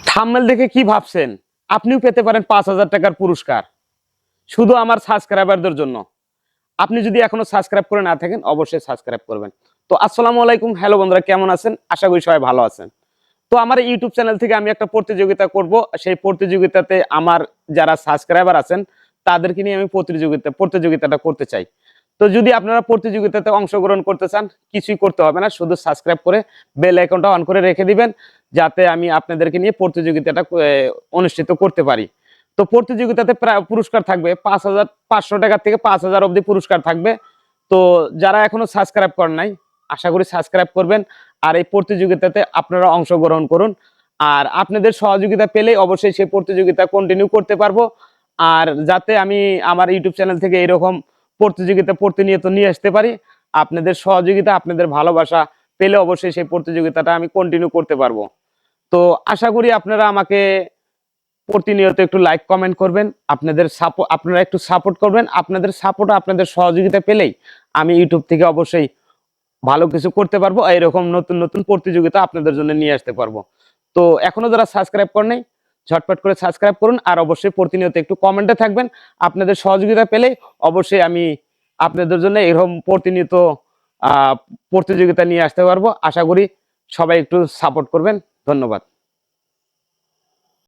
Thumbnail দেখে কি ভাবছেন? আপনিও পেতে পারেন ৫,০০০ টাকার পুরস্কার শুধু আমার সাবস্ক্রাইবারদের জন্য। আপনি যদি এখনো সাবস্ক্রাইব করে না থাকেন অবশ্যই সাবস্ক্রাইব করবেন। তো আসসালামু আলাইকুম, হ্যালো বন্ধুরা, কেমন আছেন? আশা করি সবাই ভালো আছেন। তো আমার ইউটিউব চ্যানেল থেকে আমি একটা প্রতিযোগিতা করব। সেই প্রতিযোগিতাতে আমার যারা সাবস্ক্রাইবার আছেন তাদেরকে নিয়ে আমি প্রতিযোগিতাটা করতে চাই। তো যদি আপনারা প্রতিযোগিতাতে অংশগ্রহণ করতে চান, কিছুই করতে হবে না, শুধু সাবস্ক্রাইব করে বেল আইকনটা অন করে রেখে দিবেন, যাতে আমি আপনাদেরকে নিয়ে প্রতিযোগিতাটা অনুষ্ঠিত করতে পারি। তো প্রতিযোগিতাতে প্রায় পুরস্কার থাকবে ৫,৫০০ টাকা থেকে ৫,০০০ অবধি পুরস্কার থাকবে। তো যারা এখনো সাবস্ক্রাইব করেন নাই, আশা করি সাবস্ক্রাইব করবেন আর এই প্রতিযোগিতাতে আপনারা অংশগ্রহণ করুন। আর আপনাদের সহযোগিতা পেলেই অবশ্যই সেই প্রতিযোগিতা কন্টিনিউ করতে পারবো। আর যাতে আমি আমার ইউটিউব চ্যানেল থেকে এরকম প্রতিযোগিতা প্রতিনিয়ত নিয়ে আসতে পারি, আপনাদের সহযোগিতা, আপনাদের ভালোবাসা পেলে অবশ্যই সেই প্রতিযোগিতাটা আমি কন্টিনিউ করতে পারবো। তো আশা করি আপনারা আমাকে প্রতিনিয়ত একটু লাইক কমেন্ট করবেন, আপনারা একটু সাপোর্ট করবেন। আপনাদের সাপোর্ট, আপনাদের সহযোগিতা পেলেই আমি ইউটিউব থেকে অবশ্যই ভালো কিছু করতে পারবো। এরকম নতুন নতুন প্রতিযোগিতা আপনাদের জন্য নিয়ে আসতে পারবো। তো এখনো যারা সাবস্ক্রাইব করেন নাই, ঝটপট করে সাবস্ক্রাইব করুন। আর অবশ্যই প্রতিনিয়ত একটু কমেন্টে থাকবেন। আপনাদের সহযোগিতা পেলে অবশ্যই আমি আপনাদের জন্য এরকম প্রতিনিয়ত আহ প্রতিযোগিতা নিয়ে আসতে পারবো। আশা করি সবাই একটু সাপোর্ট করবেন। ধন্যবাদ।